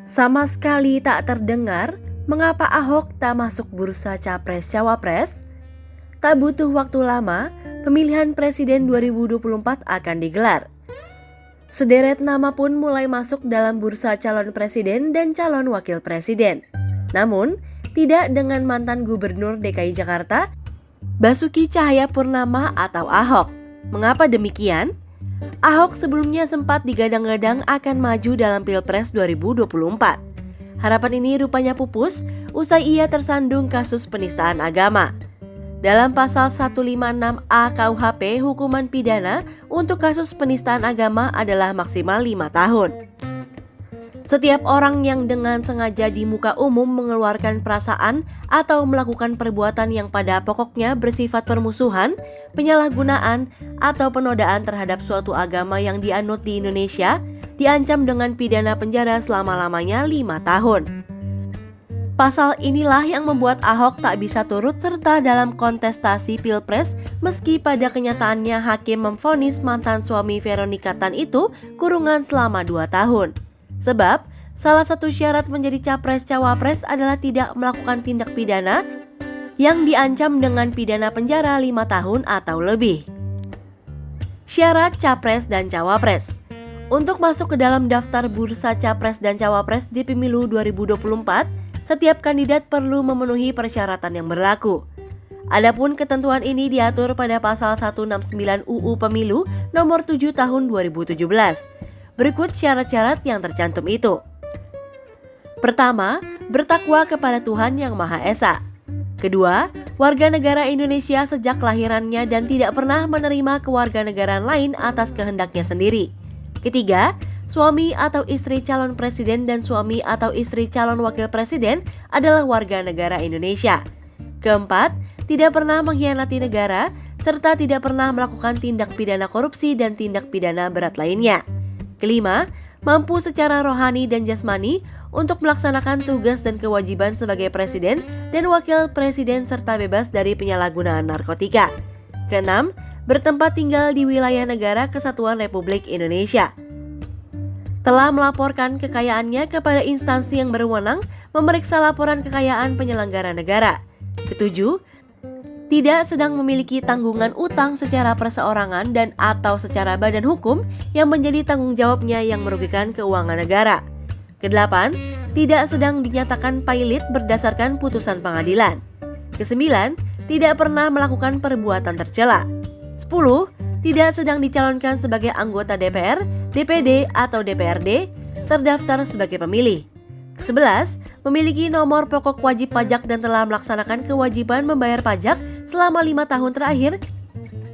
Sama sekali tak terdengar mengapa Ahok tak masuk bursa Capres-Cawapres. Tak butuh waktu lama, pemilihan presiden 2024 akan digelar. Sederet nama pun mulai masuk dalam bursa calon presiden dan calon wakil presiden. Namun, tidak dengan mantan gubernur DKI Jakarta, Basuki Cahayapurnama atau Ahok. Mengapa demikian? Ahok sebelumnya sempat digadang-gadang akan maju dalam Pilpres 2024. Harapan ini rupanya pupus usai ia tersandung kasus penistaan agama. Dalam pasal 156A KUHP, hukuman pidana untuk kasus penistaan agama adalah maksimal 5 tahun. Setiap orang yang dengan sengaja di muka umum mengeluarkan perasaan atau melakukan perbuatan yang pada pokoknya bersifat permusuhan, penyalahgunaan, atau penodaan terhadap suatu agama yang dianut di Indonesia, diancam dengan pidana penjara selama-lamanya 5 tahun. Pasal inilah yang membuat Ahok tak bisa turut serta dalam kontestasi Pilpres meski pada kenyataannya hakim memvonis mantan suami Veronica Tan itu kurungan selama 2 tahun. Sebab, salah satu syarat menjadi Capres-Cawapres adalah tidak melakukan tindak pidana yang diancam dengan pidana penjara 5 tahun atau lebih. Syarat Capres dan Cawapres. Untuk masuk ke dalam daftar bursa Capres dan Cawapres di Pemilu 2024, setiap kandidat perlu memenuhi persyaratan yang berlaku. Adapun ketentuan ini diatur pada pasal 169 UU Pemilu nomor 7 tahun 2017. Berikut syarat-syarat yang tercantum itu. Pertama, bertakwa kepada Tuhan Yang Maha Esa. Kedua, warga negara Indonesia sejak kelahirannya dan tidak pernah menerima kewarganegaraan lain atas kehendaknya sendiri. Ketiga, suami atau istri calon presiden dan suami atau istri calon wakil presiden adalah warga negara Indonesia. Keempat, tidak pernah mengkhianati negara, serta tidak pernah melakukan tindak pidana korupsi dan tindak pidana berat lainnya. Kelima, mampu secara rohani dan jasmani untuk melaksanakan tugas dan kewajiban sebagai presiden dan wakil presiden serta bebas dari penyalahgunaan narkotika. Keenam, bertempat tinggal di wilayah negara Kesatuan Republik Indonesia. Telah melaporkan kekayaannya kepada instansi yang berwenang memeriksa laporan kekayaan penyelenggara negara. Ketujuh, tidak sedang memiliki tanggungan utang secara perseorangan dan atau secara badan hukum yang menjadi tanggung jawabnya yang merugikan keuangan negara. Kedelapan, tidak sedang dinyatakan pailit berdasarkan putusan pengadilan. Kesembilan, tidak pernah melakukan perbuatan tercela. 10. Tidak sedang dicalonkan sebagai anggota DPR, DPD, atau DPRD, terdaftar sebagai pemilih. Ke-11, memiliki nomor pokok wajib pajak dan telah melaksanakan kewajiban membayar pajak selama 5 tahun terakhir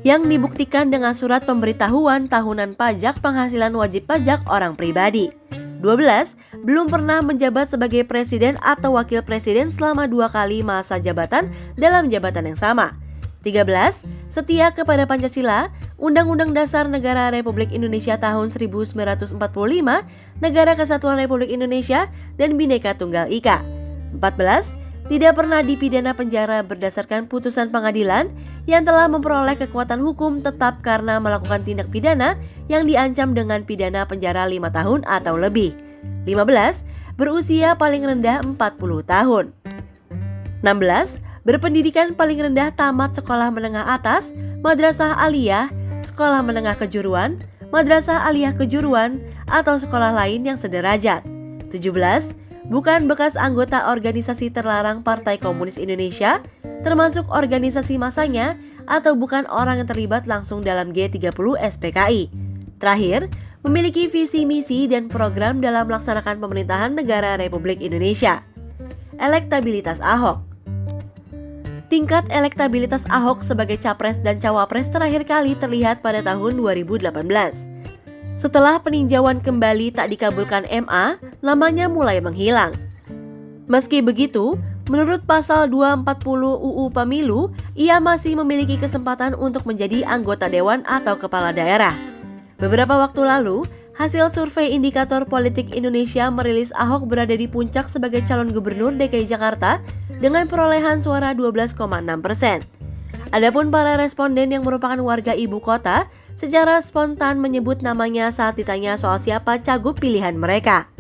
yang dibuktikan dengan surat pemberitahuan tahunan pajak penghasilan wajib pajak orang pribadi. 12. Belum pernah menjabat sebagai presiden atau wakil presiden selama 2 kali masa jabatan dalam jabatan yang sama. 13. Setia kepada Pancasila, Undang-Undang Dasar Negara Republik Indonesia tahun 1945, Negara Kesatuan Republik Indonesia, dan Bhinneka Tunggal Ika. 14. Tidak pernah dipidana penjara berdasarkan putusan pengadilan yang telah memperoleh kekuatan hukum tetap karena melakukan tindak pidana yang diancam dengan pidana penjara 5 tahun atau lebih. 15. Berusia paling rendah 40 tahun. 16. Berpendidikan paling rendah tamat sekolah menengah atas, madrasah aliyah, sekolah menengah kejuruan, madrasah aliyah kejuruan, atau sekolah lain yang sederajat. 17. Bukan bekas anggota organisasi terlarang Partai Komunis Indonesia, termasuk organisasi masanya, atau bukan orang yang terlibat langsung dalam G30 SPKI. Terakhir, memiliki visi misi dan program dalam melaksanakan pemerintahan negara Republik Indonesia. Elektabilitas Ahok. Tingkat elektabilitas Ahok sebagai Capres dan Cawapres terakhir kali terlihat pada tahun 2018. Setelah peninjauan kembali tak dikabulkan MA, namanya mulai menghilang. Meski begitu, menurut pasal 240 UU Pemilu, ia masih memiliki kesempatan untuk menjadi anggota dewan atau kepala daerah. Beberapa waktu lalu, hasil survei Indikator Politik Indonesia merilis Ahok berada di puncak sebagai calon gubernur DKI Jakarta dengan perolehan suara 12,6%. Adapun para responden yang merupakan warga ibu kota secara spontan menyebut namanya saat ditanya soal siapa cagup pilihan mereka.